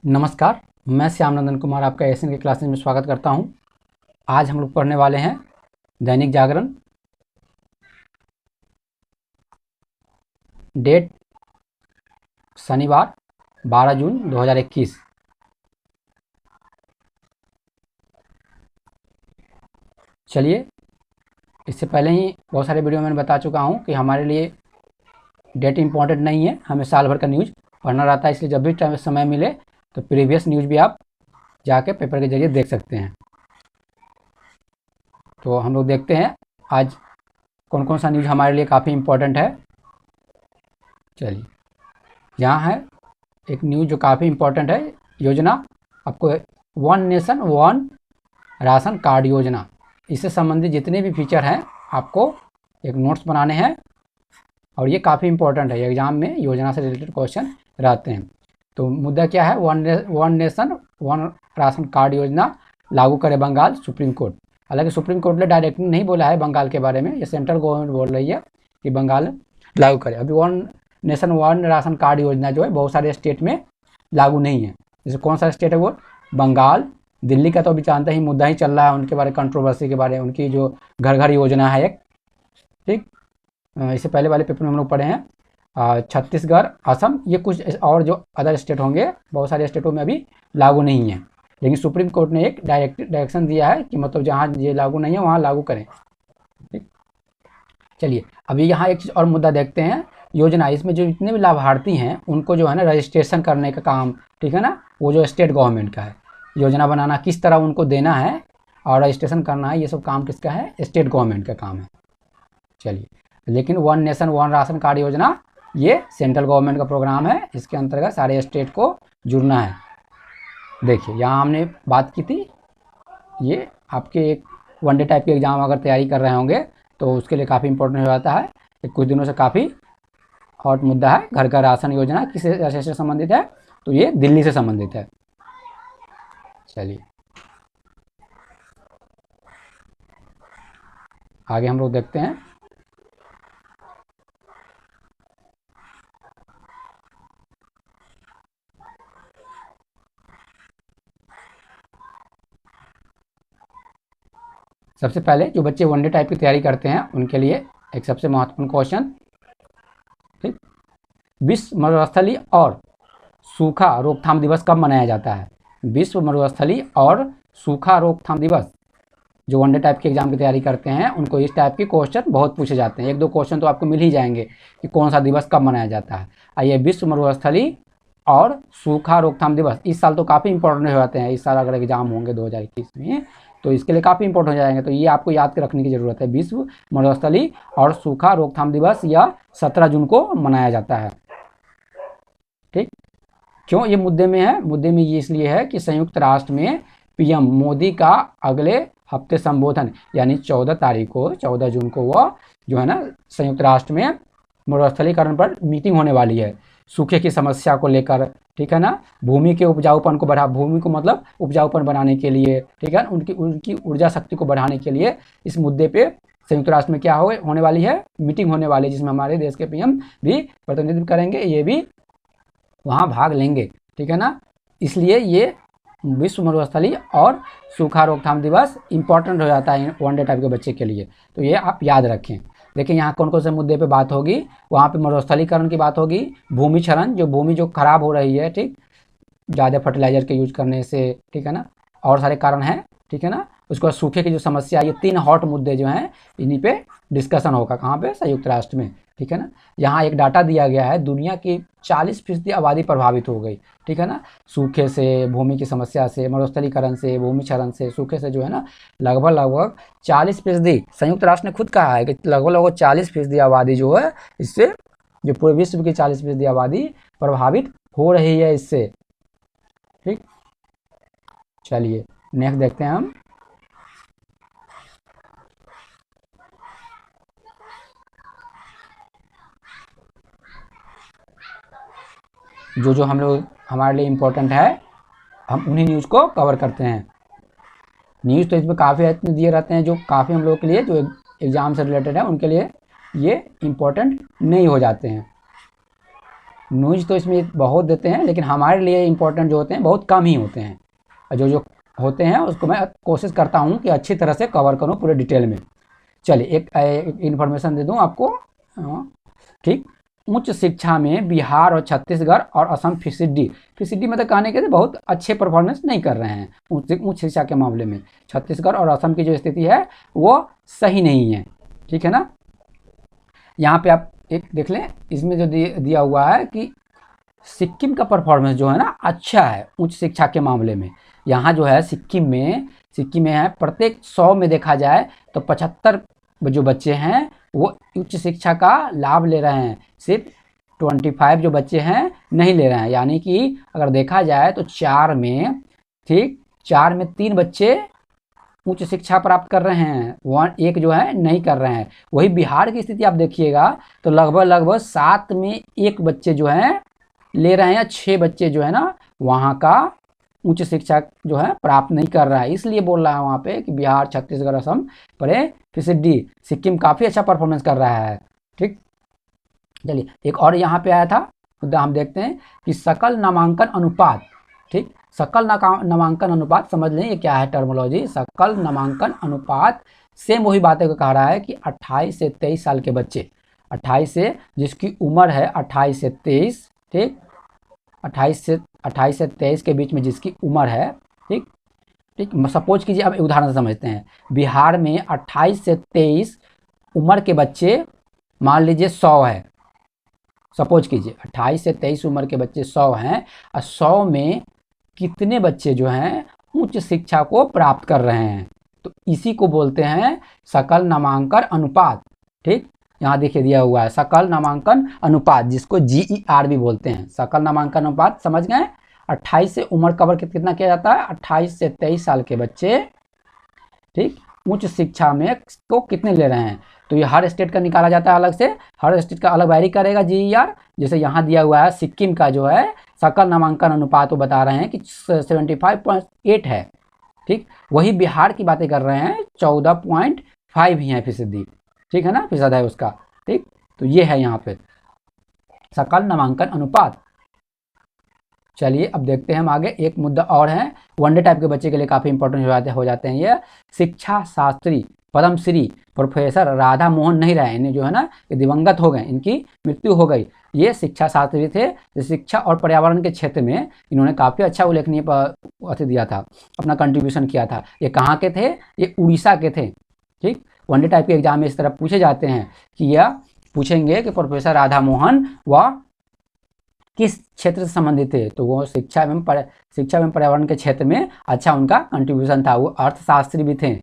नमस्कार, मैं श्याम नंदन कुमार आपका एशियन के क्लासेस में स्वागत करता हूं। आज हम लोग पढ़ने वाले हैं दैनिक जागरण, डेट शनिवार 12 जून 2021। चलिए, इससे पहले ही बहुत सारे वीडियो मैंने बता चुका हूं कि हमारे लिए डेट इम्पॉर्टेंट नहीं है, हमें साल भर का न्यूज़ पढ़ना रहता है। इसलिए जब भी टाइम समय मिले तो प्रीवियस न्यूज़ भी आप जाके पेपर के जरिए देख सकते हैं। तो हम लोग देखते हैं आज कौन कौन सा न्यूज़ हमारे लिए काफ़ी इम्पोर्टेंट है। चलिए, यहाँ है एक न्यूज़ जो काफ़ी इम्पोर्टेंट है। योजना आपको one nation one ration card योजना, इससे संबंधित जितने भी फीचर हैं आपको एक नोट्स बनाने हैं और ये काफ़ी इम्पोर्टेंट है। एग्जाम में योजना से रिलेटेड क्वेश्चन रहते हैं। तो मुद्दा क्या है? One nation one ration card योजना लागू करे बंगाल सुप्रीम कोर्ट। हालांकि सुप्रीम कोर्ट ने डायरेक्टली नहीं बोला है बंगाल के बारे में, ये सेंट्रल गवर्नमेंट बोल रही है कि बंगाल लागू करे। अभी one nation one ration card योजना जो है बहुत सारे स्टेट में लागू नहीं है। जैसे कौन सा स्टेट है वो? बंगाल, दिल्ली का तो अभी जानते ही मुद्दा ही चल रहा है उनके बारे, कंट्रोवर्सी के बारे में, उनकी जो घर घर योजना है एक, ठीक। इससे पहले वाले पेपर में हम लोग पढ़े हैं छत्तीसगढ़, असम, ये कुछ और जो अदर स्टेट होंगे, बहुत सारे स्टेटों में अभी लागू नहीं है। लेकिन सुप्रीम कोर्ट ने एक डायरेक्शन दिया है कि मतलब जहाँ ये लागू नहीं है वहाँ लागू करें, ठीक। चलिए, अभी यहाँ एक चीज़ और मुद्दा देखते हैं। योजना, इसमें जो जितने भी लाभार्थी हैं उनको जो है ना रजिस्ट्रेशन करने का काम, ठीक है ना, वो जो स्टेट गवर्नमेंट का है। योजना बनाना, किस तरह उनको देना है और रजिस्ट्रेशन करना है, ये सब काम किसका है? स्टेट गवर्नमेंट का काम है। चलिए, लेकिन one nation one ration card योजना ये सेंट्रल गवर्नमेंट का प्रोग्राम है, इसके अंतर्गत सारे स्टेट को जुड़ना है। देखिए, यहाँ हमने बात की थी, ये आपके एक वनडे टाइप के एग्जाम अगर तैयारी कर रहे होंगे तो उसके लिए काफ़ी इंपॉर्टेंट हो जाता है। कुछ दिनों से काफ़ी हॉट मुद्दा है। घर का राशन योजना किस राज्य से संबंधित है? तो ये दिल्ली से संबंधित है। चलिए, आगे हम लोग देखते हैं। सबसे पहले जो बच्चे वनडे टाइप की तैयारी करते हैं उनके लिए एक सबसे महत्वपूर्ण क्वेश्चन, ठीक। विश्व मरुस्थलीय और सूखा रोकथाम दिवस कब मनाया जाता है? विश्व मरुस्थलीय और सूखा रोकथाम दिवस, जो वनडे टाइप के एग्जाम की तैयारी करते हैं उनको इस टाइप के क्वेश्चन बहुत पूछे जाते हैं। एक दो क्वेश्चन तो आपको मिल ही जाएंगे कि कौन सा दिवस कब मनाया जाता है। आइए, विश्व मरुस्थलीय और सूखा रोकथाम दिवस इस साल तो काफ़ी इंपॉर्टेंट हो जाते हैं। इस साल अगर एग्जाम होंगे 2021 में तो इसके लिए काफ़ी इंपॉर्टेंट हो जाएंगे। तो ये आपको याद रखने की ज़रूरत है। विश्व मरुस्थलीय और सूखा रोकथाम दिवस यह 17 जून को मनाया जाता है, ठीक। क्यों ये मुद्दे में है? मुद्दे में ये इसलिए है कि संयुक्त राष्ट्र में पीएम मोदी का अगले हफ्ते संबोधन, यानी 14 तारीख को, 14 जून को वह जो है ना संयुक्त राष्ट्र में मरुस्थलीकरण पर मीटिंग होने वाली है, सूखे की समस्या को लेकर, ठीक है ना। भूमि के उपजाऊपन को भूमि को मतलब उपजाऊपन बनाने के लिए, ठीक है, उनकी ऊर्जा शक्ति को बढ़ाने के लिए इस मुद्दे पे संयुक्त राष्ट्र में क्या होने वाली है? मीटिंग होने वाली है, जिसमें हमारे देश के पीएम भी प्रतिनिधित्व करेंगे, ये भी वहाँ भाग लेंगे, ठीक है ना। इसलिए ये विश्व मरुस्थलीय और सूखा रोकथाम दिवस इंपॉर्टेंट हो जाता है वनडे टाइप के बच्चे के लिए। तो ये आप याद रखें। देखिए, यहाँ कौन कौन से मुद्दे पे बात होगी। वहाँ पे मरुस्थलीकरण की बात होगी, भूमि क्षरण, जो भूमि जो खराब हो रही है, ठीक, ज़्यादा फर्टिलाइजर के यूज करने से, ठीक है ना, और सारे कारण हैं, ठीक है ना। उसके बाद सूखे की जो समस्या, ये 3 हॉट मुद्दे जो हैं इन्हीं पे डिस्कशन होगा। कहाँ पे? संयुक्त राष्ट्र में, ठीक है ना। यहाँ एक डाटा दिया गया है, दुनिया की 40% आबादी प्रभावित हो गई, ठीक है ना, सूखे से, भूमि की समस्या से, मरुस्थलीकरण से, भूमि क्षरण से, सूखे से जो है ना लगभग 40%। संयुक्त राष्ट्र ने खुद कहा है कि लगभग 40% आबादी जो है इससे, जो पूरे विश्व की 40% आबादी प्रभावित हो रही है इससे, ठीक। चलिए, नेक्स्ट देखते हैं हम। जो हम लोग हमारे लिए इम्पोर्टेंट है, हम उन्हीं न्यूज़ को कवर करते हैं। न्यूज़ तो इसमें काफ़ी इतने दिए रहते हैं जो काफ़ी हम लोगों के लिए, जो एग्ज़ाम से रिलेटेड है उनके लिए ये इम्पोर्टेंट नहीं हो जाते हैं। न्यूज तो इसमें बहुत देते हैं, लेकिन हमारे लिए इम्पोर्टेंट जो होते हैं बहुत कम ही होते हैं, और जो जो होते हैं उसको मैं कोशिश करता हूँ कि अच्छी तरह से कवर करूँ पूरे डिटेल में। चलिए एक इन्फॉर्मेशन दे दूँ आपको। ठीक, उच्च शिक्षा में बिहार और छत्तीसगढ़ और असम फीसदी मतलब कहने के बहुत अच्छे परफॉर्मेंस नहीं कर रहे हैं उच्च शिक्षा के मामले में। छत्तीसगढ़ और असम की जो स्थिति है वो सही नहीं है। ठीक है ना। यहाँ पे आप एक देख लें, इसमें जो दिया हुआ है कि सिक्किम का परफॉर्मेंस जो है ना अच्छा है उच्च शिक्षा के मामले में। यहाँ जो है सिक्किम में है प्रत्येक 100 में देखा जाए तो 75 जो बच्चे हैं वो उच्च शिक्षा का लाभ ले रहे हैं, सिर्फ 25 जो बच्चे हैं नहीं ले रहे हैं। यानी कि अगर देखा जाए तो 4 में 3 बच्चे उच्च शिक्षा प्राप्त कर रहे हैं, एक जो है नहीं कर रहे हैं। वही बिहार की स्थिति आप देखिएगा तो लगभग 7 में 1 बच्चे जो है ले रहे हैं, 6 बच्चे जो है ना वहाँ का उच्च शिक्षा जो है प्राप्त नहीं कर रहा है। इसलिए बोल रहा है वहाँ पे कि बिहार, छत्तीसगढ़, असम परे फीसदी, सिक्किम काफ़ी अच्छा परफॉर्मेंस कर रहा है। ठीक, चलिए एक और यहाँ पे आया था मुद्दा, हम देखते हैं कि सकल नामांकन अनुपात। ठीक, सकल नामांकन अनुपात समझ लें ये क्या है टर्मोलॉजी। सकल नामांकन अनुपात सेम वही बातें को कह रहा है कि 28 से 23 साल के बच्चे, 28 से जिसकी उम्र है 28 से 23, ठीक, 28 से 23 के बीच में जिसकी उम्र है, ठीक ठीक। सपोज कीजिए, अब उदाहरण से समझते हैं। बिहार में 28 से 23 उम्र के बच्चे मान लीजिए 100 है। सपोज कीजिए 28 से 23 उम्र के बच्चे 100 हैं, और 100 में कितने बच्चे जो हैं उच्च शिक्षा को प्राप्त कर रहे हैं, तो इसी को बोलते हैं सकल नामांकन अनुपात। ठीक, यहाँ देखिए दिया हुआ है सकल नामांकन अनुपात, जिसको GER भी बोलते हैं। सकल नामांकन अनुपात समझ गए। 28 से उम्र कवर कितना किया जाता है, 28 से 23 साल के बच्चे, ठीक, उच्च शिक्षा में तो कितने ले रहे हैं, तो ये हर स्टेट का निकाला जाता है अलग से, हर स्टेट का अलग वैरी करेगा GER। जैसे यहाँ दिया हुआ है सिक्किम का जो है सकल नामांकन अनुपात वो बता रहे हैं कि 75.8 है। ठीक, वही बिहार की बातें कर रहे हैं 14.5 ही है फीसदी। ठीक है ना, फीसद है उसका। ठीक, तो ये है यहाँ पे सकल नामांकन अनुपात। चलिए अब देखते हैं हम आगे, एक मुद्दा और है वनडे टाइप के बच्चे के लिए काफ़ी इंपॉर्टेंट हो जाते हैं ये। शिक्षा शास्त्री पद्मश्री प्रोफेसर राधा मोहन नहीं रहे, इन्हें जो है ना ये दिवंगत हो गए, इनकी मृत्यु हो गई। ये शिक्षा शास्त्री थे, जो शिक्षा और पर्यावरण के क्षेत्र में इन्होंने काफ़ी अच्छा उल्लेखनीय दिया था, अपना कंट्रीब्यूशन किया था। ये कहाँ के थे, ये उड़ीसा के थे। ठीक, वनडे टाइप के एग्जाम में इस तरह पूछे जाते हैं कि यह पूछेंगे कि प्रोफेसर राधा मोहन वह किस क्षेत्र से संबंधित थे, तो वो शिक्षा एवं पर्यावरण के क्षेत्र में अच्छा उनका कंट्रीब्यूशन था। वो अर्थशास्त्री भी थे,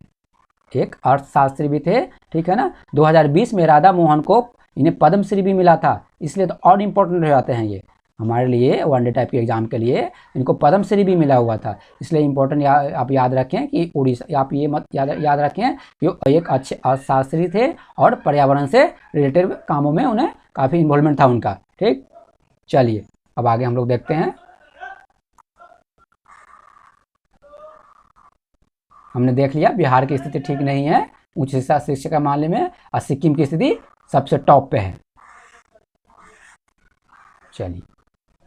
एक अर्थशास्त्री भी थे। ठीक है ना। 2020 में राधा मोहन को इन्हें पद्मश्री भी मिला था, इसलिए तो और इम्पोर्टेंट हो जाते हैं ये हमारे लिए वनडे टाइप के एग्जाम के लिए। इनको पद्मश्री भी मिला हुआ था, इसलिए इम्पोर्टेंट आप याद रखें कि उड़ीसा, आप ये मत याद रखें कि एक अच्छे अर्थशास्त्री थे और पर्यावरण से रिलेटेड कामों में उन्हें काफ़ी इन्वॉल्वमेंट था उनका। ठीक, चलिए अब आगे हम लोग देखते हैं। हमने देख लिया बिहार की स्थिति ठीक नहीं है उच्च शिक्षा के मामले में, और सिक्किम की स्थिति सबसे टॉप पे है। चलिए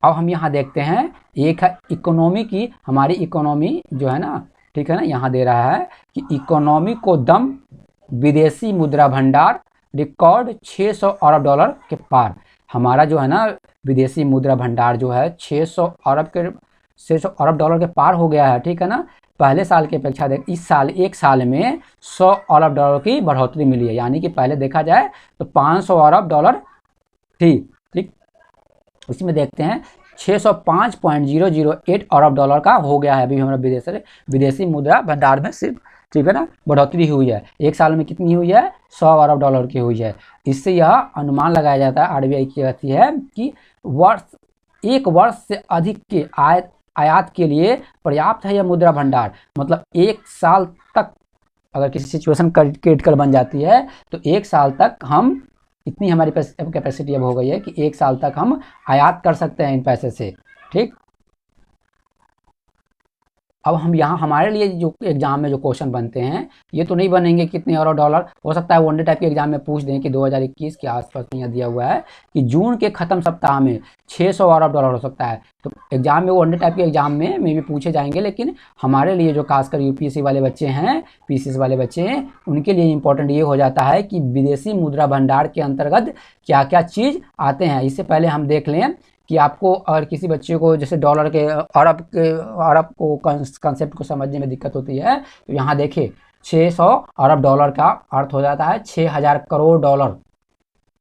अब हम यहाँ देखते हैं, एक है इकोनॉमी की, हमारी इकोनॉमी जो है ना, ठीक है ना, यहाँ दे रहा है कि इकोनॉमी को दम, विदेशी मुद्रा भंडार रिकॉर्ड 600 अरब डॉलर के पार। हमारा जो है ना विदेशी मुद्रा भंडार जो है 600 अरब डॉलर के पार हो गया है। ठीक है ना। पहले साल की अपेक्षा इस साल एक साल में 100 अरब डॉलर की बढ़ोतरी मिली है, यानी कि पहले देखा जाए तो 500 अरब डॉलर थी। ठीक, इसमें देखते हैं 605.008 अरब डॉलर का हो गया है अभी हमारा विदेशी मुद्रा भंडार में सिर्फ। ठीक है ना, बढ़ोतरी हुई है एक साल में, कितनी हुई है, 100 अरब डॉलर की हुई है। इससे यह अनुमान लगाया जाता है, RBI की कहती है कि एक वर्ष से अधिक के आयात के लिए पर्याप्त है यह मुद्रा भंडार। मतलब एक साल तक अगर किसी सिचुएशन क्रिटिकल बन जाती है तो एक साल तक हम, इतनी हमारी कैपेसिटी अब हो गई है कि एक साल तक हम आयात कर सकते हैं इन पैसे से। ठीक, अब हम यहाँ हमारे लिए जो एग्जाम में जो क्वेश्चन बनते हैं ये तो नहीं बनेंगे कितने अरब डॉलर, हो सकता है वनडे टाइप के एग्जाम में पूछ दें कि 2021 के आसपास में यहाँ दिया हुआ है कि जून के खत्म सप्ताह में 600 अरब डॉलर हो सकता है। तो एग्जाम में वनडे टाइप के एग्जाम में भी पूछे जाएंगे, लेकिन हमारे लिए जो खासकर यूपीएससी वाले बच्चे हैं, पीसीएस वाले बच्चे हैं, उनके लिए इंपॉर्टेंट ये हो जाता है कि विदेशी मुद्रा भंडार के अंतर्गत क्या क्या चीज़ आते हैं। इससे पहले हम देख लें कि आपको अगर किसी बच्चे को जैसे डॉलर के अरब को कंसेप्ट को समझने में दिक्कत होती है तो यहाँ देखिए 600 अरब डॉलर का अर्थ हो जाता है 6000 करोड़ डॉलर।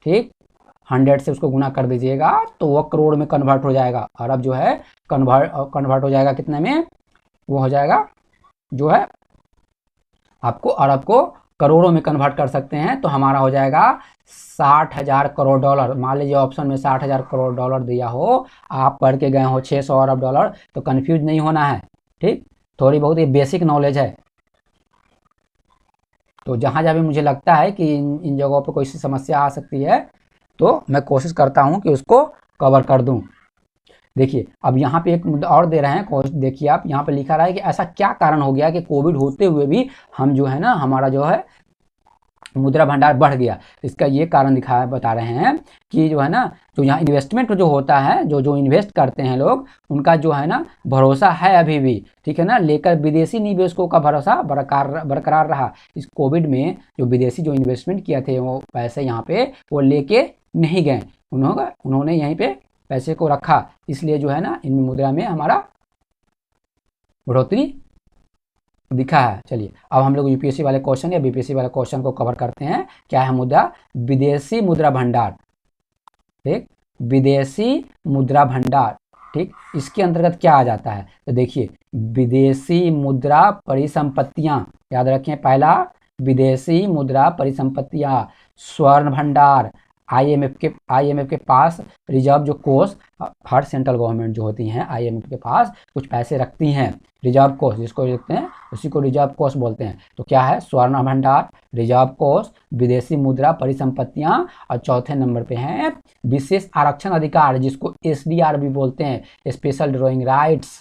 ठीक, 100 से उसको गुना कर दीजिएगा तो वह करोड़ में कन्वर्ट हो जाएगा। अरब जो है कन्वर्ट हो जाएगा कितने में, वो हो जाएगा जो है आपको अरब को करोड़ों में कन्वर्ट कर सकते हैं तो हमारा हो जाएगा 60,000 करोड़ डॉलर। मान लीजिए ऑप्शन में 60,000 करोड़ डॉलर दिया हो, आप पढ़ के गए हो 600 अरब डॉलर, तो कंफ्यूज नहीं होना है। ठीक, थोड़ी बहुत ये बेसिक नॉलेज है। तो जहाँ जहाँ भी मुझे लगता है कि इन जगहों पर कोई सी समस्या आ सकती है तो मैं कोशिश करता हूँ कि उसको कवर कर दूँ। देखिए अब यहाँ पे एक मुद्दा और दे रहे हैं, देखिए आप यहाँ पे लिखा रहा है कि ऐसा क्या कारण हो गया कि कोविड होते हुए भी हम जो है ना हमारा जो है मुद्रा भंडार बढ़ गया। इसका ये कारण बता रहे हैं कि जो है ना जो यहाँ इन्वेस्टमेंट जो होता है, जो इन्वेस्ट करते हैं लोग, उनका जो है ना भरोसा है अभी भी, ठीक है ना, लेकर विदेशी निवेशकों का भरोसा बरकरार रहा। इस कोविड में जो विदेशी जो इन्वेस्टमेंट किए थे वो पैसे यहाँ पे वो लेके नहीं गए, उन्होंने यहीं पे पैसे को रखा, इसलिए जो है ना इनमें मुद्रा में हमारा बढ़ोतरी दिखा है। चलिए अब हम लोग यूपीएससी वाले क्वेश्चन या बीपीएससी वाले क्वेश्चन को कवर करते हैं। क्या है मुद्दा, विदेशी मुद्रा भंडार। ठीक, विदेशी मुद्रा भंडार, ठीक, इसके अंतर्गत क्या आ जाता है तो देखिए विदेशी मुद्रा परिसंपत्तियां, याद रखें पहला विदेशी मुद्रा परिसंपत्तियां, स्वर्ण भंडार, आईएमएफ के पास रिजर्व जो कोष, हर सेंट्रल गवर्नमेंट जो होती हैं आईएमएफ के पास कुछ पैसे रखती हैं, रिजर्व कोष जिसको लिखते हैं उसी को रिजर्व कोष बोलते हैं। तो क्या है, स्वर्ण भंडार, रिजर्व कोष, विदेशी मुद्रा परिसंपत्तियां, और चौथे नंबर पे हैं विशेष आरक्षण अधिकार जिसको एसडीआर भी बोलते हैं, स्पेशल ड्रॉइंग राइट्स।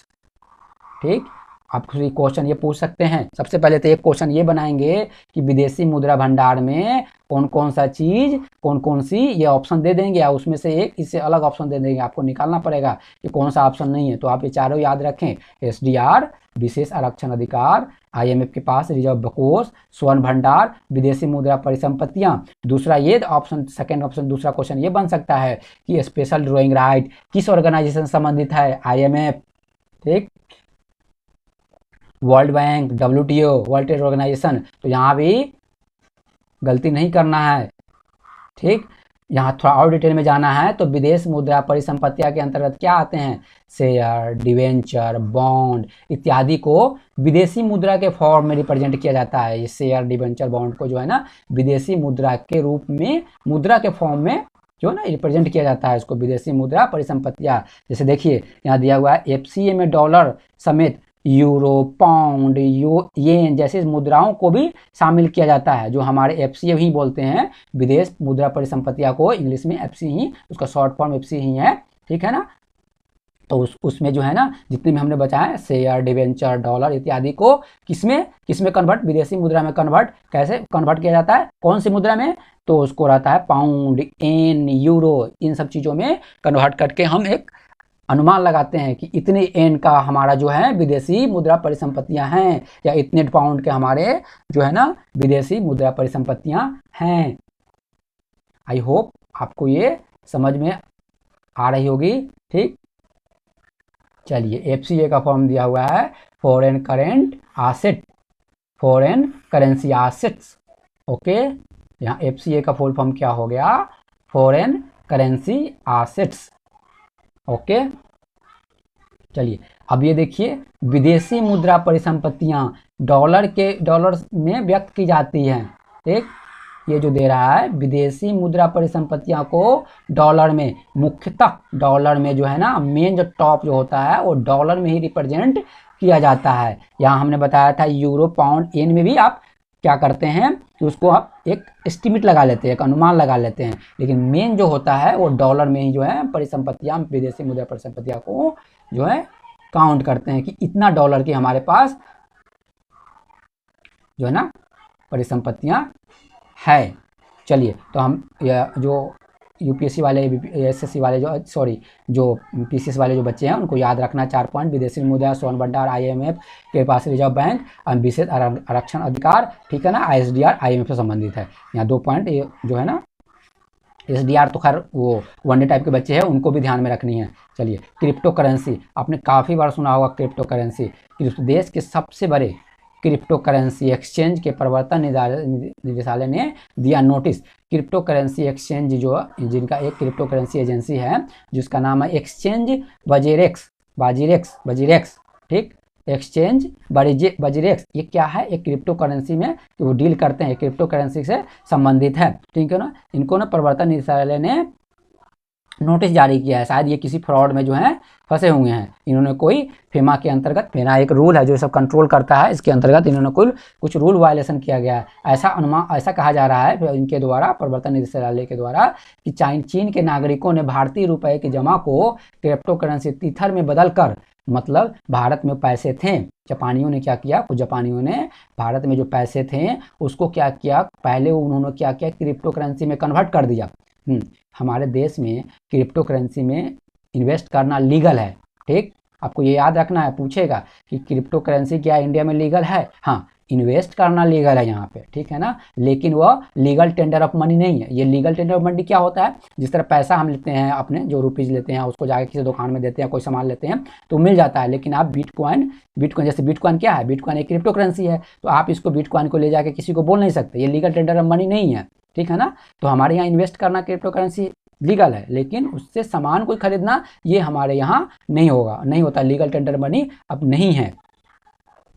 ठीक, आप क्वेश्चन ये पूछ सकते हैं। सबसे पहले तो एक क्वेश्चन ये बनाएंगे कि विदेशी मुद्रा भंडार में कौन कौन सा चीज, कौन कौन सी, ये ऑप्शन दे देंगे या उसमें से एक इससे अलग ऑप्शन दे देंगे, आपको निकालना पड़ेगा कि कौन सा ऑप्शन नहीं है। तो आप ये चारों याद रखें, एसडीआर, विशेष आरक्षण अधिकार, आईएमएफ के पास रिजर्व कोष, स्वर्ण भंडार, विदेशी मुद्रा परिसंपत्तियां। दूसरा ये ऑप्शन, सेकेंड ऑप्शन, दूसरा क्वेश्चन ये बन सकता है कि स्पेशल ड्रॉइंग राइट किस ऑर्गेनाइजेशन से संबंधित है, आईएमएफ, ठीक, World Bank, WTO, World Trade Organization. तो यहाँ भी गलती नहीं करना है। ठीक, यहाँ थोड़ा और डिटेल में जाना है तो विदेश मुद्रा परिसंपत्तियां के अंतर्गत क्या आते हैं, शेयर, डिवेंचर, बॉन्ड इत्यादि को विदेशी मुद्रा के फॉर्म में रिप्रेजेंट किया जाता है। ये शेयर, डिवेंचर, बॉन्ड को जो है ना विदेशी मुद्रा के रूप में, मुद्रा के फॉर्म में जो है ना रिप्रेजेंट किया जाता है, इसको विदेशी मुद्रा परिसंपत्तियां। जैसे देखिए यहाँ दिया हुआ है एफसीए में डॉलर समेत यूरो, पाउंड, येन जैसी मुद्राओं को भी शामिल किया जाता है, जो हमारे एफसीए ही बोलते हैं, विदेश मुद्रा परिसंपत्तियां को इंग्लिश में एफसी ही, उसका शॉर्ट फॉर्म एफसी ही है। ठीक है ना, तो उसमें जो है ना जितने भी हमने बताया शेयर, डिवेंचर, डॉलर इत्यादि को किसमें कन्वर्ट, विदेशी मुद्रा में कन्वर्ट, कैसे कन्वर्ट किया जाता है, कौन सी मुद्रा में, तो उसको रहता है पाउंड, एन, यूरो, इन सब चीज़ों में कन्वर्ट करके हम एक अनुमान लगाते हैं कि इतने एन का हमारा जो है विदेशी मुद्रा परिसंपत्तियां हैं, या इतने पाउंड के हमारे जो है ना विदेशी मुद्रा परिसंपत्तियां हैं। आई होप आपको ये समझ में आ रही होगी। ठीक, चलिए एफसीए का फॉर्म दिया हुआ है foreign current asset, foreign currency assets. Okay, यहाँ एफसीए का फुल फॉर्म क्या हो गया, फॉरेन करेंसी एसेट्स। ओके, चलिए अब ये देखिए विदेशी मुद्रा परिसंपत्तियां डॉलर में व्यक्त की जाती हैं। ठीक, ये जो दे रहा है विदेशी मुद्रा परिसंपत्तियां को डॉलर में, मुख्यतः डॉलर में जो है ना, मेन जो टॉप जो होता है वो डॉलर में ही रिप्रेजेंट किया जाता है। यहाँ हमने बताया था यूरो, पाउंड, येन में भी आप क्या करते हैं कि उसको आप एक एस्टिमेट लगा लेते हैं, एक अनुमान लगा लेते हैं, लेकिन मेन जो होता है वो डॉलर में ही जो है परिसंपत्तियां, विदेशी मुद्रा परिसंपत्तियां को जो है काउंट करते हैं कि इतना डॉलर की हमारे पास जो है ना परिसंपत्तियां है। चलिए तो हम जो यूपीएससी वाले एसएससी वाले जो पीसीएस वाले जो बच्चे हैं उनको याद रखना 4 पॉइंट। विदेशी मुद्रा, स्वर्ण भंडार, आईएमएफ के पास रिजर्व बैंक, विशेष आरक्षण अधिकार, ठीक है ना, आईएसडीआर आईएमएफ से संबंधित है। यहाँ 2 पॉइंट ये जो है ना, एसडीआर तो खैर वो वनडे टाइप के बच्चे हैं, उनको भी ध्यान में रखनी है। चलिए क्रिप्टो करेंसी, आपने काफ़ी बार सुना होगा क्रिप्टो करेंसी। देश के सबसे बड़े क्रिप्टो करेंसी एक्सचेंज के प्रवर्तन निदेशालय ने दिया नोटिस। क्रिप्टो करेंसी एक्सचेंज जो जिनका एक क्रिप्टो करेंसी एजेंसी है जिसका नाम है एक्सचेंज बजीरेक्स, ठीक, एक्सचेंज बजीरेक्स, ये क्या है, एक क्रिप्टो करेंसी में वो डील करते हैं, क्रिप्टो करेंसी से संबंधित है, ठीक है ना। इनको ना प्रवर्तन निदेशालय ने नोटिस जारी किया है, शायद ये किसी फ्रॉड में जो है फंसे हुए हैं। इन्होंने कोई फेमा के अंतर्गत, फेमा एक रूल है जो सब कंट्रोल करता है, इसके अंतर्गत इन्होंने कुछ रूल वायलेशन किया गया है, ऐसा कहा जा रहा है इनके द्वारा, प्रवर्तन निदेशालय के द्वारा, कि चीन के नागरिकों ने भारतीय रुपए की जमा को क्रिप्टो करेंसी टीथर में बदल कर, मतलब भारत में पैसे थे, जापानियों ने क्या किया, कुछ जापानियों ने भारत में जो पैसे थे उसको क्या किया, पहले उन्होंने क्या किया, क्रिप्टो करेंसी में कन्वर्ट कर दिया। हमारे देश में क्रिप्टो करेंसी में इन्वेस्ट करना लीगल है, ठीक, आपको ये याद रखना है, पूछेगा कि क्रिप्टो करेंसी क्या इंडिया में लीगल है, हाँ, इन्वेस्ट करना लीगल है यहाँ पे, ठीक है ना, लेकिन वह लीगल टेंडर ऑफ मनी नहीं है। ये लीगल टेंडर ऑफ मनी क्या होता है, जिस तरह पैसा हम लेते हैं अपने, जो रुपीज़ लेते हैं उसको जाके किसी दुकान में देते हैं, कोई सामान लेते हैं तो मिल जाता है, लेकिन आप बिटकॉइन जैसे बिटकॉइन क्या है, बिटकॉइन एक क्रिप्टो करेंसी है, तो आप इसको बिटकॉइन को ले जाके किसी को बोल नहीं सकते, ये लीगल टेंडर ऑफ मनी नहीं है, ठीक है ना। तो हमारे यहाँ इन्वेस्ट करना क्रिप्टो करेंसी लीगल है, लेकिन उससे सामान कोई खरीदना ये हमारे यहाँ नहीं होता, लीगल टेंडर मनी अब नहीं है,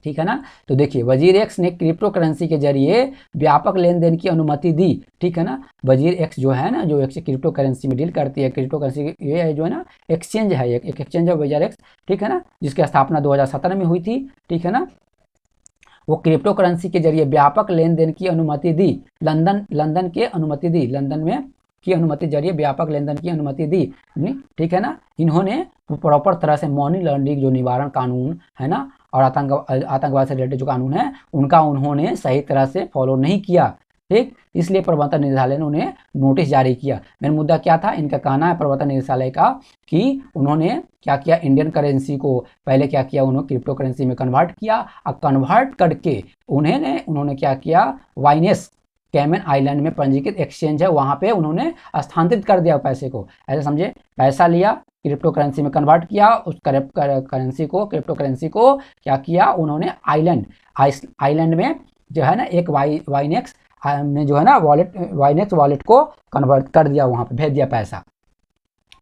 ठीक है ना। तो देखिए वजीरेक्स ने क्रिप्टो करेंसी के जरिए व्यापक लेन देन की अनुमति दी, ठीक है ना। वजीरेक्स जो है ना, जो एक क्रिप्टो करेंसी में डील करती है, क्रिप्टो करेंसी ये जो है ना एक्सचेंज है, एक एक्सचेंज है वजीरेक्स, ठीक है ना, जिसकी स्थापना 2017 में हुई थी, ठीक है ना। वो क्रिप्टो करेंसी के जरिए व्यापक लेन देन की अनुमति दी, लंदन की अनुमति दी, लंदन में की अनुमति जरिए व्यापक लेन देन की अनुमति दी, ठीक है ना। इन्होंने प्रॉपर तरह से मनी लॉन्ड्रिंग जो निवारण कानून है ना, और आतंकवाद से रिलेटेड जो कानून है उनका उन्होंने सही तरह से फॉलो नहीं किया, ठीक, इसलिए प्रवर्तन निदेशालय ने उन्हें नोटिस जारी किया। मेन मुद्दा क्या था, इनका कहना है प्रवर्तन निदेशालय का कि उन्होंने क्या किया, इंडियन करेंसी को पहले क्या किया, उन्होंने क्रिप्टो करेंसी में कन्वर्ट किया, और कन्वर्ट करके उन्होंने क्या किया, वाइनेस कैमन आइलैंड में पंजीकृत एक्सचेंज है वहाँ पे उन्होंने स्थानांतरित कर दिया पैसे को, ऐसे समझे, पैसा लिया क्रिप्टो करेंसी में कन्वर्ट किया, उस क्रिप्टो करेंसी को क्या किया उन्होंने, आइलैंड में जो है ना एक वाइनेक्स में जो है ना वाइनेक्स वॉलेट को कन्वर्ट कर दिया, वहाँ पे भेज दिया पैसा,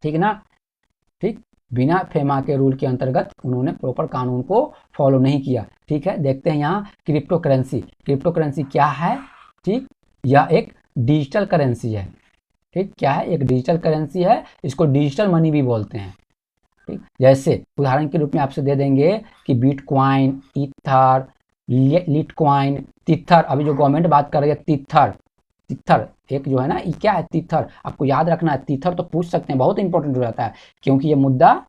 ठीक ना, ठीक, बिना फेमा के रूल के अंतर्गत उन्होंने प्रॉपर कानून को फॉलो नहीं किया, ठीक है। देखते हैं यहाँ क्रिप्टो करेंसी क्या है, ठीक, यह एक डिजिटल करेंसी है, ठीक, क्या है, एक डिजिटल करेंसी है, इसको डिजिटल मनी भी बोलते हैं, ठीक। जैसे उदाहरण के रूप में आपसे दे देंगे कि बिटकॉइन, ईथर, लिटकॉइन, तिथर, अभी जो गवर्नमेंट बात कर रही है तिथर एक जो है ना, ये क्या है तिथर, आपको याद रखना है, तिथर तो पूछ सकते हैं, बहुत इंपॉर्टेंट हो जाता है क्योंकि ये मुद्दा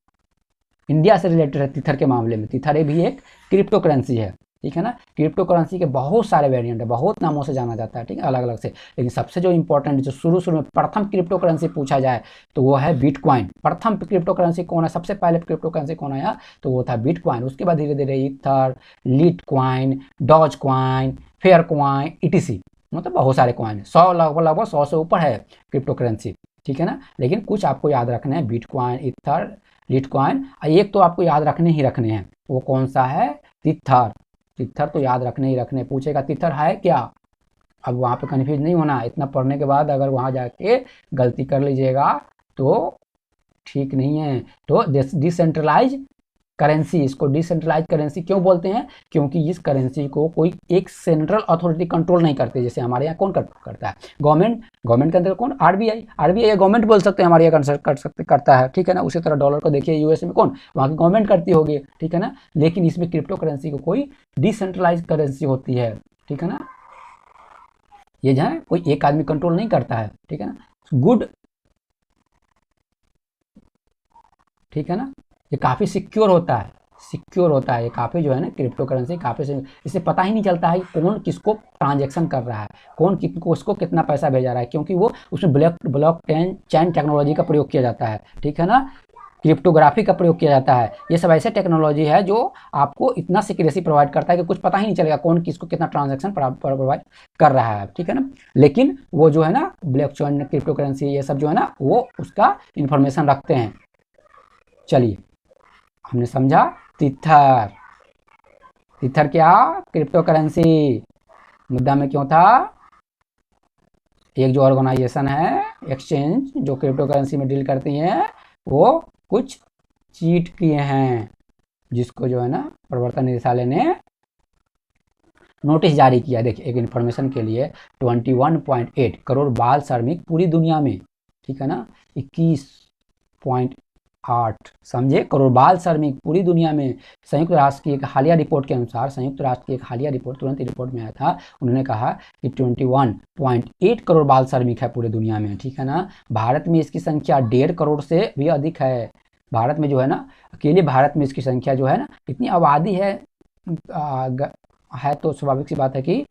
इंडिया से रिलेटेड है। तिथर के मामले में तिथर भी एक क्रिप्टो करेंसी है, ठीक है ना। क्रिप्टो करेंसी के बहुत सारे वेरिएंट है, बहुत नामों से जाना जाता है, ठीक है, अलग अलग से, लेकिन सबसे जो इंपॉर्टेंट जो शुरू में प्रथम क्रिप्टो करेंसी पूछा जाए तो वो है बिटकॉइन। प्रथम क्रिप्टो करेंसी कौन है, सबसे पहले क्रिप्टो करेंसी कौन आया, तो वो था बिटकॉइन। उसके बाद धीरे धीरे ether, litecoin, doge coin, fair coin, ETC, मतलब बहुत सारे कॉइन है, 100 लगभग 100 से ऊपर है क्रिप्टो करेंसी, ठीक है ना। लेकिन कुछ आपको याद रखना है, बिटकॉइन, ईथर, लिटकॉइन, एक तो आपको याद रखने हैं, वो कौन सा है, तिथर तो याद रखने ही रखने, पूछेगा तिथर है क्या, अब वहाँ पे कन्फ्यूज नहीं होना, इतना पढ़ने के बाद अगर वहाँ जाके गलती कर लीजिएगा तो ठीक नहीं है। तो डिसेंट्रलाइज करेंसी, इसको डिसेंट्रलाइज करेंसी क्यों बोलते हैं, क्योंकि इस करेंसी को कोई एक सेंट्रल अथॉरिटी कंट्रोल नहीं करती, जैसे हमारे यहाँ कौन करता है, गवर्नमेंट के अंदर कौन, आरबीआई गवर्नमेंट बोल सकते हैं, हमारे यहाँ करता है, ठीक है ना। उसी तरह डॉलर को देखिए यूएसए में कौन, वहाँ की गवर्नमेंट करती होगी, ठीक है ना। लेकिन इसमें क्रिप्टो करेंसी को कोई डिसेंट्रलाइज करेंसी होती है, ठीक है ना, ये जो है कोई एक आदमी कंट्रोल नहीं करता है, ठीक है ना, गुड, ठीक है ना, ये काफ़ी सिक्योर होता है, सिक्योर होता है, ये काफ़ी जो है ना क्रिप्टो करेंसी काफ़ी से इससे पता ही नहीं चलता है कि कौन किसको ट्रांजैक्शन कर रहा है, कौन किसको कितना पैसा भेजा रहा है, क्योंकि वो उसमें ब्लॉक चेन टेक्नोलॉजी का प्रयोग किया जाता है, ठीक है ना, क्रिप्टोग्राफी का प्रयोग किया जाता है। ये सब ऐसे टेक्नोलॉजी है जो आपको इतना सिक्रेसी प्रोवाइड करता है कि कुछ पता ही नहीं चलेगा कौन किसको कितना ट्रांजैक्शन प्रोवाइड कर रहा है, ठीक है ना। लेकिन वो जो है ना ब्लॉकचेन क्रिप्टो करेंसी ये सब जो है ना वो उसका इंफॉर्मेशन रखते हैं। चलिए हमने समझा तिथर, तिथर क्या, क्रिप्टो करेंसी। मुद्दा में क्यों था, एक जो ऑर्गेनाइजेशन है एक्सचेंज जो क्रिप्टो करेंसी में डील करती हैं वो कुछ चीट किए हैं, जिसको जो है ना प्रवर्तन निदेशालय ने नोटिस जारी किया। देखिए एक इन्फॉर्मेशन के लिए 21.8 करोड़ बाल श्रमिक पूरी दुनिया में, ठीक है ना, 21.8 समझे करोड़ बाल श्रमिक पूरी दुनिया में। संयुक्त राष्ट्र की एक हालिया रिपोर्ट के अनुसार, संयुक्त राष्ट्र की एक हालिया रिपोर्ट तुरंत ही रिपोर्ट में आया था, उन्होंने कहा कि 21.8 करोड़ बाल श्रमिक है पूरी दुनिया में, ठीक है ना। भारत में इसकी संख्या 1.5 करोड़ से भी अधिक है। भारत में जो है ना अकेले भारत में इसकी संख्या जो है ना इतनी आबादी है तो स्वाभाविक सी बात है कि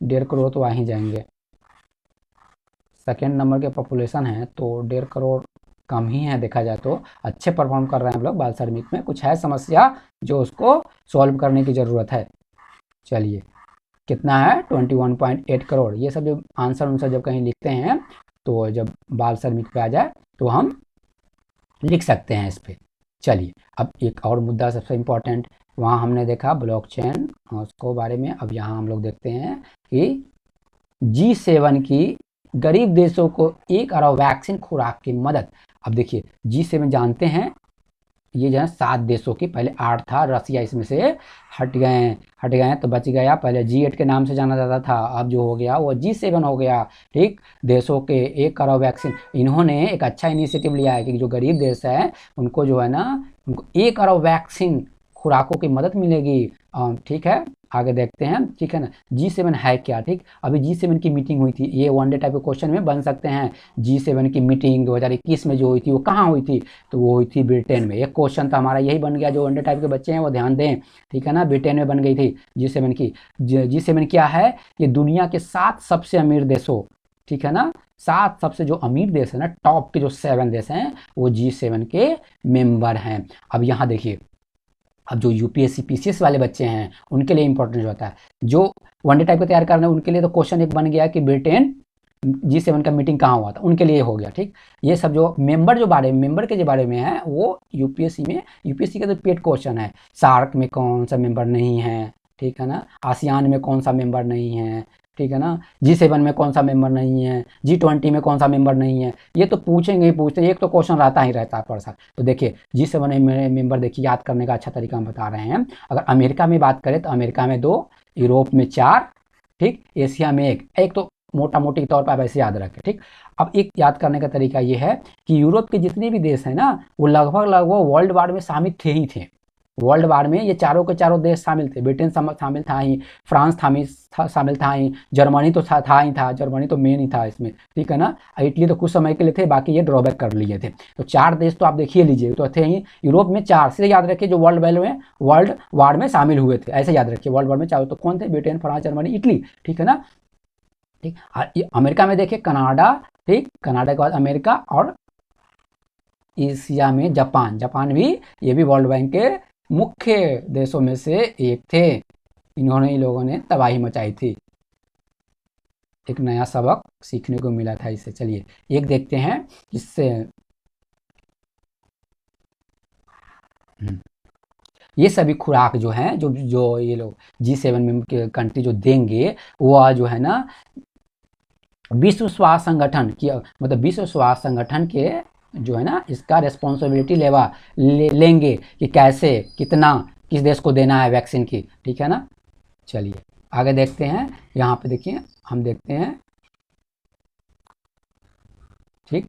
1.5 करोड़ तो आ ही जाएंगे। सेकेंड नंबर के पॉपुलेशन है तो 1.5 करोड़ कम ही है देखा जाए तो। अच्छे परफॉर्म कर रहे हैं हम लोग बाल श्रमिक में, कुछ है समस्या जो उसको सॉल्व करने की ज़रूरत है। चलिए कितना है 21.8 करोड़। ये सब जो आंसर जब कहीं लिखते हैं तो जब बाल श्रमिक पे आ जाए तो हम लिख सकते हैं इस पे। चलिए अब एक और मुद्दा सबसे इम्पोर्टेंट, वहाँ हमने देखा ब्लॉकचेन उसको बारे में। अब यहाँ हम लोग देखते हैं कि G7 की गरीब देशों को 1 अरब वैक्सीन खुराक की मदद। अब देखिए G7 जानते हैं ये जो है 7 देशों की, पहले 8 था, रसिया इसमें से हट गए तो बच गया। पहले G8 के नाम से जाना जाता था, अब जो हो गया वो G7 हो गया, ठीक। देशों के 1 अरब वैक्सीन, इन्होंने एक अच्छा इनिशिएटिव लिया है कि जो गरीब देश है उनको जो है ना उनको 1 अरब वैक्सीन खुराकों की मदद मिलेगी, ठीक है। आगे देखते हैं, ठीक है ना। G7 है क्या, ठीक। अभी G7 की मीटिंग हुई थी, ये वनडे टाइप के क्वेश्चन में बन सकते हैं। G7 की मीटिंग 2021 में जो हुई थी वो कहाँ हुई थी, तो वो हुई थी ब्रिटेन में। एक क्वेश्चन तो हमारा यही बन गया, जो वनडे टाइप के बच्चे हैं वो ध्यान दें, ठीक है ना। ब्रिटेन में बन गई थी G7 की। G7 क्या है, ये दुनिया के 7 सबसे अमीर देशों, ठीक है ना, 7 सबसे जो अमीर देश है ना, टॉप के जो 7 देश हैं वो G7 के मेंबर हैं। अब यहाँ देखिए, अब जो यूपीएससी पीसीएस वाले बच्चे हैं उनके लिए इंपॉर्टेंट होता है, जो वनडे टाइप का तैयार करना है उनके लिए तो क्वेश्चन एक बन गया कि ब्रिटेन G7 का मीटिंग कहाँ हुआ था, उनके लिए हो गया, ठीक। ये सब जो मेंबर के जो बारे में है वो यूपीएससी का तो पेड क्वेश्चन है। सार्क में कौन सा मेंबर नहीं है, ठीक है ना, आसियान में कौन सा मेंबर नहीं है, ठीक है ना, G7 में कौन सा मेंबर नहीं है, G20 में कौन सा मेंबर नहीं है, ये तो पूछेंगे ही पूछते, एक तो क्वेश्चन रहता ही रहता है पर साल। तो देखिए G7 में मेंबर देखिए याद करने का अच्छा तरीका हम बता रहे हैं। अगर अमेरिका में बात करें तो अमेरिका में 2, यूरोप में 4, ठीक, एशिया में 1 तो मोटा मोटी तौर पर आप ऐसे याद रखें, ठीक। अब एक याद करने का तरीका ये है कि यूरोप के जितने भी देश हैं ना वो लगभग वर्ल्ड वार में शामिल थे। वर्ल्ड वार में ये चारों के चारों देश शामिल थे। ब्रिटेन शामिल था ही, फ्रांस शामिल था ही, जर्मनी तो था ही था, जर्मनी तो मेन ही था इसमें, ठीक है ना। इटली तो कुछ समय के लिए थे, बाकी ये ड्रॉबैक कर लिए थे। तो 4 देश तो आप देखिए लीजिए, तो थे ही। यूरोप में 4 से याद रखिए जो वर्ल्ड वार में शामिल हुए थे, ऐसे याद रखिए। वर्ल्ड वार में 4 तो कौन थे, ब्रिटेन, फ्रांस, जर्मनी, इटली, ठीक है ना, ठीक। अमेरिका में देखिए कनाडा, ठीक, कनाडा के बाद अमेरिका, और एशिया में जापान भी, ये भी वर्ल्ड बैंक के मुख्य देशों में से एक थे। इन लोगों ने तबाही मचाई थी। एक नया सबक सीखने को मिला था इससे। चलिए एक देखते हैं इससे। ये सभी खुराक जो हैं जो ये लोग G7 में के कंट्री जो देंगे वो जो है ना विश्व स्वास्थ्य संगठन की, मतलब विश्व स्वास्थ्य संगठन के जो है ना इसका रेस्पॉन्सिबिलिटी लेंगे कि कैसे कितना किस देश को देना है वैक्सीन की, ठीक है ना। चलिए आगे देखते हैं। यहाँ पे देखिए हम देखते हैं, ठीक,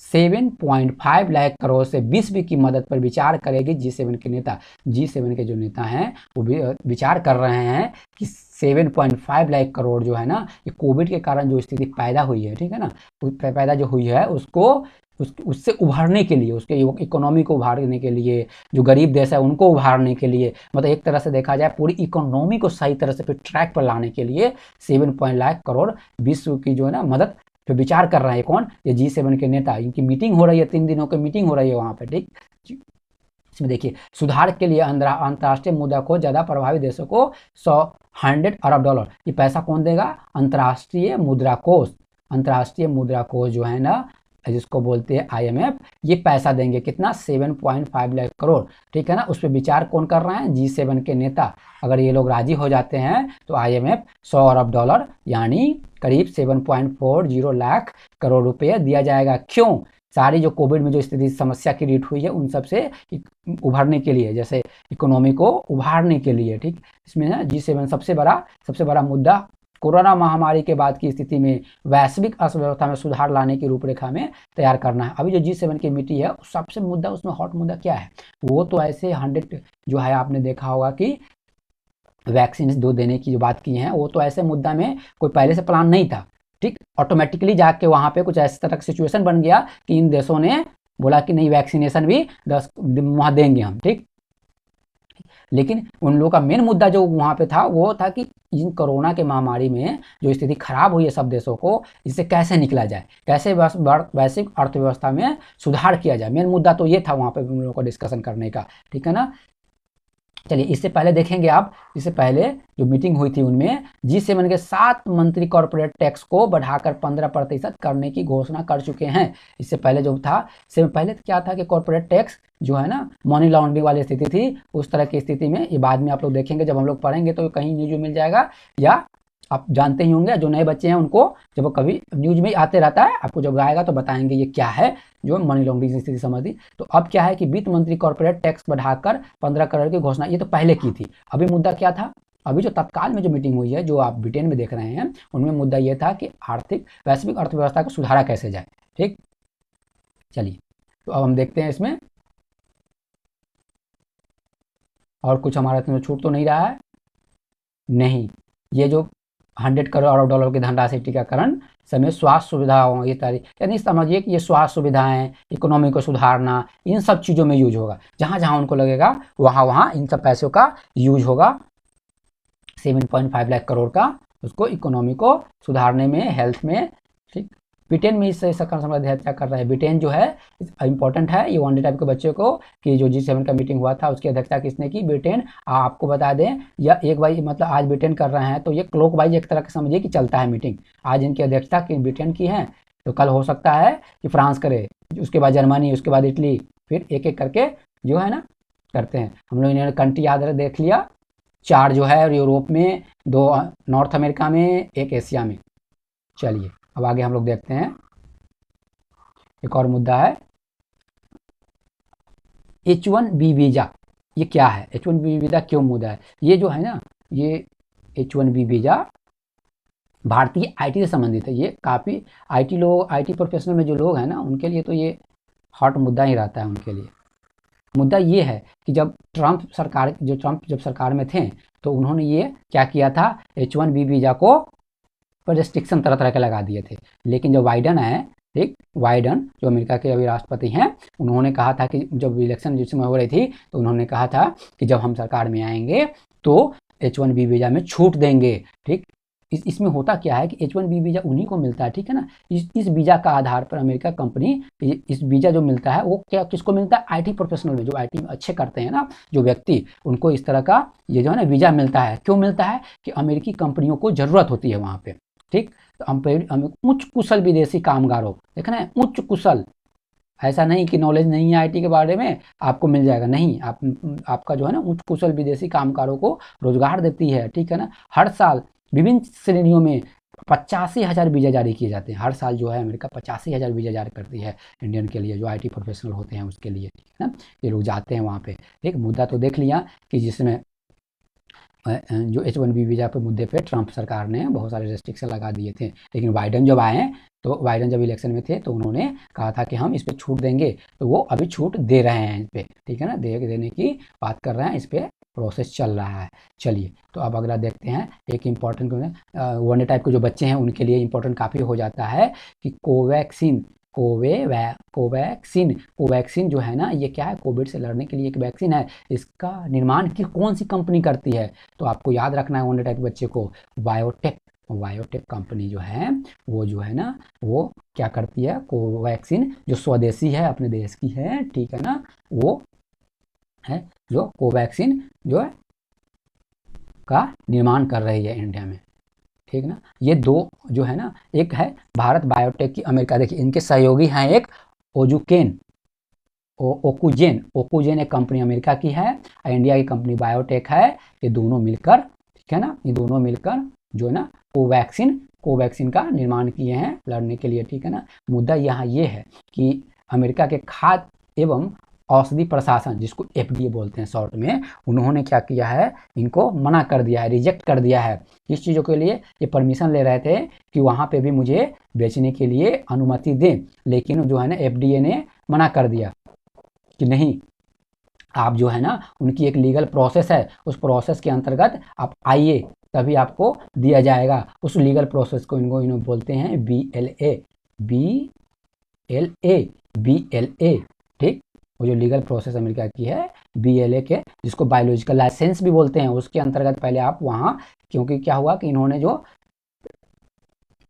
7.5 लाख करोड़ से विश्व की मदद पर विचार करेगी G7 के नेता। G7 के जो नेता हैं वो भी विचार कर रहे हैं कि 7.5 लाख करोड़ जो है ना, ये कोविड के कारण जो स्थिति पैदा हुई है, ठीक है ना, पैदा जो हुई है उसको उससे उभारने के लिए, उसके इकोनॉमी को उभारने के लिए, जो गरीब देश है उनको उभारने के लिए, मतलब एक तरह से देखा जाए पूरी इकोनॉमी को सही तरह से फिर ट्रैक पर लाने के लिए 7 लाख करोड़ विश्व की जो है ना मदद पे विचार कर रहे हैं। कौन? ये G7 के नेता। इनकी मीटिंग हो रही है, 3 दिनों की मीटिंग हो रही है वहाँ पे, ठीक। इसमें देखिए, सुधार के लिए अंतर्राष्ट्रीय मुद्रा को ज़्यादा प्रभावी देशों को 100 अरब डॉलर, ये पैसा कौन देगा? अंतर्राष्ट्रीय मुद्रा कोष। अंतर्राष्ट्रीय मुद्रा कोष जो है ना, जिसको बोलते हैं IMF, ये पैसा देंगे। कितना? 7.5 लाख करोड़, ठीक है ना। उस पर विचार कौन कर रहे हैं? G7 के नेता। अगर ये लोग राजी हो जाते हैं तो IMF 100 अरब डॉलर यानी करीब 7.40 लाख करोड़ रुपये दिया जाएगा। क्यों? सारी जो कोविड में जो स्थिति समस्या क्रिएट हुई है उन सब से उभरने के लिए, जैसे इकोनॉमी को उभारने के लिए, ठीक। इसमें ना G7 सबसे बड़ा मुद्दा कोरोना महामारी के बाद की स्थिति में वैश्विक अर्थव्यवस्था में सुधार लाने की रूपरेखा में तैयार करना है। अभी जो G7 की मीटिंग है सबसे मुद्दा, उसमें हॉट मुद्दा क्या है? वो तो ऐसे 100 जो है, आपने देखा होगा कि वैक्सीन 2 देने की जो बात की है, वो तो ऐसे मुद्दा में कोई पहले से प्लान नहीं था, ठीक। ऑटोमेटिकली जाके वहाँ पे कुछ ऐसे तरह का सिचुएशन बन गया कि इन देशों ने बोला कि नहीं, वैक्सीनेशन भी 10 माह देंगे हम, ठीक। लेकिन उन लोगों का मेन मुद्दा जो वहाँ पे था वो था कि इन कोरोना के महामारी में जो स्थिति खराब हुई है सब देशों को, इससे कैसे निकला जाए, कैसे वैश्विक अर्थव्यवस्था में सुधार किया जाए। मेन मुद्दा तो ये था वहाँ पे उन लोगों को डिस्कशन करने का, ठीक है ना। चलिए, इससे पहले देखेंगे आप, इससे पहले जो मीटिंग हुई थी उनमें G7 के 7 मंत्री कॉर्पोरेट टैक्स को बढ़ाकर 15% करने की घोषणा कर चुके हैं। इससे पहले जो था, इससे पहले तो क्या था कि कॉर्पोरेट टैक्स जो है ना, मनी लॉन्ड्रिंग वाली स्थिति थी। उस तरह की स्थिति में, ये बाद में आप लोग देखेंगे जब हम लोग पढ़ेंगे तो कहीं न्यूज मिल जाएगा, या आप जानते ही होंगे, जो नए बच्चे हैं उनको जब कभी न्यूज में आते रहता है, आपको जब आएगा तो बताएंगे ये क्या है, जो मनी लॉन्ड्रिंग की स्थिति समझी। तो अब क्या है कि वित्त मंत्री कॉर्पोरेट टैक्स बढ़ाकर 15 करोड़ की घोषणा, ये तो पहले की थी। अभी मुद्दा क्या था? अभी जो तत्काल में जो मीटिंग हुई है, जो आप ब्रिटेन में देख रहे हैं, उनमें मुद्दा ये था कि वैश्विक अर्थव्यवस्था को सुधारा कैसे जाए, ठीक। चलिए, तो अब हम देखते हैं इसमें और कुछ हमारा इसमें छूट तो नहीं रहा है। नहीं, ये जो 100 करोड़ अरब डॉलर की धनराशि टीकाकरण समय स्वास्थ्य सुविधाओं, ये तारीख, यानी समझिए कि ये स्वास्थ्य सुविधाएं, इकोनॉमी को सुधारना, इन सब चीज़ों में यूज होगा। जहाँ जहाँ उनको लगेगा वहाँ वहाँ इन सब पैसों का यूज होगा। 7.5 लाख करोड़ का उसको इकोनॉमी को सुधारने में, हेल्थ में, ठीक। ब्रिटेन में इससे अध्यक्षता कर रहा है। ब्रिटेन जो है इंपॉर्टेंट है, ये वनडे टाइप के बच्चों को, कि जो G7 का मीटिंग हुआ था उसकी अध्यक्षता किसने की? ब्रिटेन। आपको बता दें, या एक वाइज मतलब आज ब्रिटेन कर रहे हैं, तो ये क्लॉक वाइज एक तरह का समझिए कि चलता है मीटिंग। आज इनकी अध्यक्षता की ब्रिटेन की है, तो कल हो सकता है कि फ्रांस करे, उसके बाद जर्मनी, उसके बाद इटली, फिर एक एक करके जो है ना करते हैं। हम लोग इन्होंने कंट्री याद देख लिया, 4 जो है यूरोप में, 2 नॉर्थ अमेरिका में, 1 एशिया में। चलिए, अब आगे हम लोग देखते हैं। एक और मुद्दा है H1B वीज़ा। ये क्या है? H1B वीज़ा क्यों मुद्दा है? ये जो है ना, ये H1B वीज़ा भारतीय IT से संबंधित है। ये काफ़ी IT लोग, IT प्रोफेशनल में जो लोग हैं ना, उनके लिए तो ये हॉट मुद्दा ही रहता है उनके लिए। मुद्दा ये है कि जब ट्रंप जब सरकार में थे, तो उन्होंने ये क्या किया था, H1B वीज़ा को पर रिस्ट्रिक्शन तरह तरह के लगा दिए थे। लेकिन जब बाइडन आए, ठीक, बाइडन जो अमेरिका के अभी राष्ट्रपति हैं, उन्होंने कहा था कि जब इलेक्शन जिस समय हो रही थी, तो उन्होंने कहा था कि जब हम सरकार में आएंगे तो H1B वीज़ा में छूट देंगे, ठीक। इसमें होता क्या है कि H1B वीज़ा उन्हीं को मिलता है, ठीक है ना। इस वीज़ा का आधार पर अमेरिका कंपनी, इस वीज़ा जो मिलता है वो क्या किसको मिलता है? IT प्रोफेशनल में, जो IT में अच्छे करते हैं ना जो व्यक्ति, उनको इस तरह का ये जो है ना वीज़ा मिलता है। क्यों मिलता है? कि अमेरिकी कंपनियों को ज़रूरत होती है वहाँ पे, ठीक। तो उच्च कुशल विदेशी कामगारों, देखना है, उच्च कुशल, ऐसा नहीं कि नॉलेज नहीं है IT के बारे में आपको मिल जाएगा, नहीं। आपका जो है ना उच्च कुशल विदेशी कामगारों को रोजगार देती है, ठीक है ना। हर साल विभिन्न श्रेणियों में 85,000 वीज़ा जारी किए जाते हैं। हर साल जो है अमेरिका 85,000 वीज़ा जारी करती है इंडियन के लिए, जो IT प्रोफेशनल होते हैं उसके लिए, ठीक है ना। ये लोग जाते हैं वहाँ पे, ठीक। मुद्दा तो देख लिया कि जिसमें जो H1B वीज़ा पे मुद्दे पे ट्रंप सरकार ने बहुत सारे रेस्ट्रिक्शन लगा दिए थे। लेकिन बाइडन जब आए, तो बाइडन जब इलेक्शन में थे, तो उन्होंने कहा था कि हम इस पे छूट देंगे, तो वो अभी छूट दे रहे हैं इस पे, ठीक है ना, देने की बात कर रहे हैं, इस पे प्रोसेस चल रहा है। चलिए, तो अब अगला देखते हैं। एक इम्पॉर्टेंट वनडे टाइप के जो बच्चे हैं उनके लिए इम्पोर्टेंट काफ़ी हो जाता है कि कोवैक्सीन। कोवैक्सीन जो है ना, ये क्या है, कोविड से लड़ने के लिए एक वैक्सीन है। इसका निर्माण की कौन सी कंपनी करती है, तो आपको याद रखना है वन टाइप के बच्चे को, बायोटेक कंपनी जो है वो जो है ना, वो क्या करती है, कोवैक्सीन जो स्वदेशी है, अपने देश की है, ठीक है ना, वो है जो कोवैक्सीन जो है का निर्माण कर रही है इंडिया में, ठीक ना। ये दो जो है ना, एक है भारत बायोटेक की अमेरिका, देखिए इनके सहयोगी हैं एक ओजुकेन ओकुजेन एक कंपनी अमेरिका की है और इंडिया की कंपनी बायोटेक है। ये दोनों मिलकर, ठीक है ना, ये दोनों मिलकर जो है ना कोवैक्सीन का निर्माण किए हैं लड़ने के लिए, ठीक है ना। मुद्दा यहाँ ये है कि अमेरिका के खाद्य एवं औषधि प्रशासन, जिसको FDA बोलते हैं शॉर्ट में, उन्होंने क्या किया है, इनको मना कर दिया है, रिजेक्ट कर दिया है। किस चीज़ों के लिए, ये परमिशन ले रहे थे कि वहाँ पे भी मुझे बेचने के लिए अनुमति दें, लेकिन जो है ना FDA ने मना कर दिया कि नहीं, आप जो है ना, उनकी एक लीगल प्रोसेस है, उस प्रोसेस के अंतर्गत आप आइए तभी आपको दिया जाएगा। उस लीगल प्रोसेस को इन्होंने बोलते हैं BLA, ठीक। वो जो लीगल प्रोसेस अमेरिका की है BLA के, जिसको बायोलॉजिकल लाइसेंस भी बोलते हैं, उसके अंतर्गत पहले आप वहाँ, क्योंकि क्या हुआ कि इन्होंने जो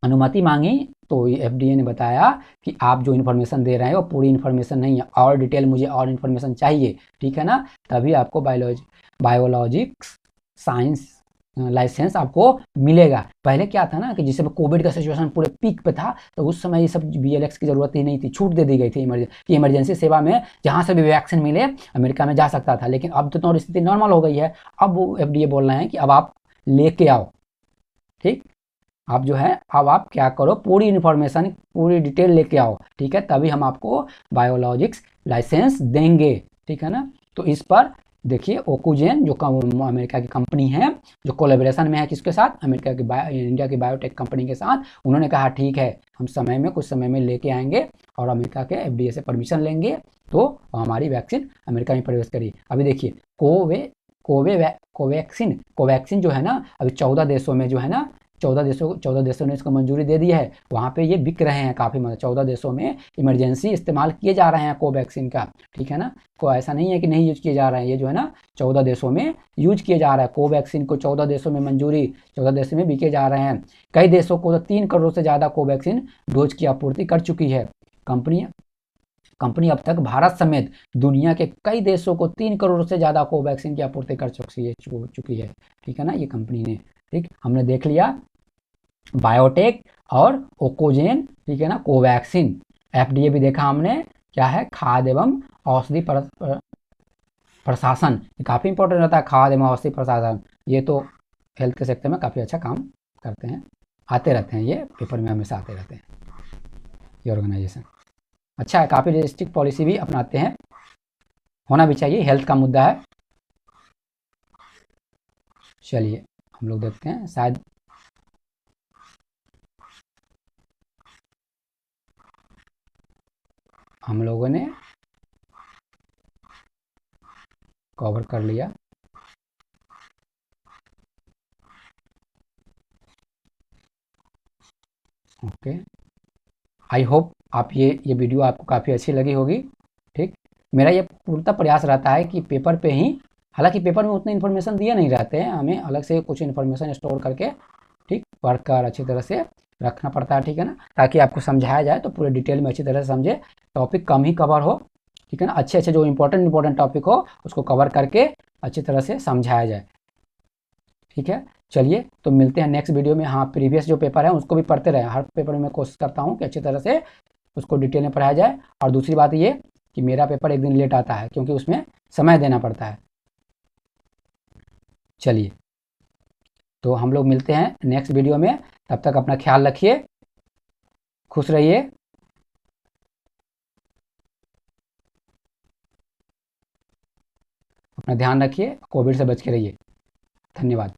अनुमति मांगी तो FDA ने बताया कि आप जो इन्फॉर्मेशन दे रहे हैं वो पूरी इन्फॉर्मेशन नहीं है, और डिटेल मुझे और इन्फॉर्मेशन चाहिए, ठीक है ना, तभी आपको बायोलॉजिक्स साइंस लाइसेंस आपको मिलेगा। पहले क्या था ना कि जिस समय कोविड का सिचुएशन पूरे पीक पे था, तो उस समय ये सब BLX की जरूरत ही नहीं थी, छूट दे दी गई थी इमरजेंसी सेवा में जहाँ से भी वैक्सीन मिले अमेरिका में जा सकता था। लेकिन अब तो स्थिति नॉर्मल हो गई है, अब वो FDA बोल रहे हैं कि अब आप लेके आओ, ठीक। आप जो है, अब आप क्या करो, पूरी इन्फॉर्मेशन पूरी डिटेल लेके आओ, ठीक है, तभी हम आपको बायोलॉजिक्स लाइसेंस देंगे, ठीक है ना। तो इस पर देखिए ओकुजेन जो अमेरिका की कंपनी है, जो कोलैबोरेशन में है किसके साथ, इंडिया की बायोटेक कंपनी के साथ, उन्होंने कहा ठीक है, हम कुछ समय में लेके आएंगे और अमेरिका के FDA से परमिशन लेंगे तो हमारी वैक्सीन अमेरिका में प्रवेश करी। अभी देखिए कोवैक्सीन जो है ना, अभी 14 देशों में जो है ना, 14 देशों ने इसको मंजूरी दे दी है, वहाँ पे ये बिक रहे हैं काफ़ी, मतलब 14 देशों में इमरजेंसी इस्तेमाल किए जा रहे हैं कोवैक्सीन का, ठीक है ना। को ऐसा नहीं है कि नहीं यूज किए जा रहे हैं, ये जो है ना 14 देशों में यूज किए जा रहा है कोवैक्सीन को, 14 देशों में मंजूरी, 14 देशों में बिके जा रहे हैं। कई देशों को तो 3 करोड़ से ज़्यादा कोवैक्सीन डोज की आपूर्ति कर चुकी है कंपनी अब तक भारत समेत दुनिया के कई देशों को 3 करोड़ से ज़्यादा कोवैक्सीन की आपूर्ति कर चुकी है, ठीक है ना, ये कंपनी ने, ठीक। हमने देख लिया बायोटेक और ओकोजेन, ठीक है ना, कोवैक्सीन। FDA भी देखा हमने, क्या है, खाद्य एवं औषधि प्रशासन, ये काफ़ी इंपॉर्टेंट रहता है, खाद्य एवं औषधि प्रशासन, ये तो हेल्थ के सेक्टर में काफ़ी अच्छा काम करते हैं, आते रहते हैं, ये पेपर में हमेशा आते रहते हैं, ये ऑर्गेनाइजेशन अच्छा है, काफ़ी रियलिस्टिक पॉलिसी भी अपनाते हैं, होना भी चाहिए, हेल्थ का मुद्दा है। चलिए हम लोग देखते हैं, शायद हम लोगों ने कवर कर लिया। ओके, आई होप आप ये वीडियो आपको काफ़ी अच्छी लगी होगी, ठीक। मेरा ये पूर्णतः प्रयास रहता है कि पेपर पे ही, हालांकि पेपर में उतने इन्फॉर्मेशन दिए नहीं रहते हैं, हमें अलग से कुछ इन्फॉर्मेशन स्टोर करके, ठीक, पढ़ कर अच्छी तरह से रखना पड़ता है, ठीक है ना, ताकि आपको समझाया जाए तो पूरे डिटेल में अच्छी तरह से समझे, टॉपिक कम ही कवर हो, ठीक है ना, अच्छे जो इंपॉर्टेंट टॉपिक हो उसको कवर करके अच्छी तरह से समझाया जाए, ठीक है। चलिए तो मिलते हैं नेक्स्ट वीडियो में। हाँ, प्रीवियस जो पेपर है उसको भी पढ़ते रहे, हर पेपर में मैं कोशिश करता हूँ कि अच्छी तरह से उसको डिटेल में पढ़ाया जाए। और दूसरी बात ये कि मेरा पेपर एक दिन लेट आता है क्योंकि उसमें समय देना पड़ता है। चलिए तो हम लोग मिलते हैं नेक्स्ट वीडियो में, तब तक अपना ख्याल रखिए, खुश रहिए, अपना ध्यान रखिए, कोविड से बच के रहिए। धन्यवाद।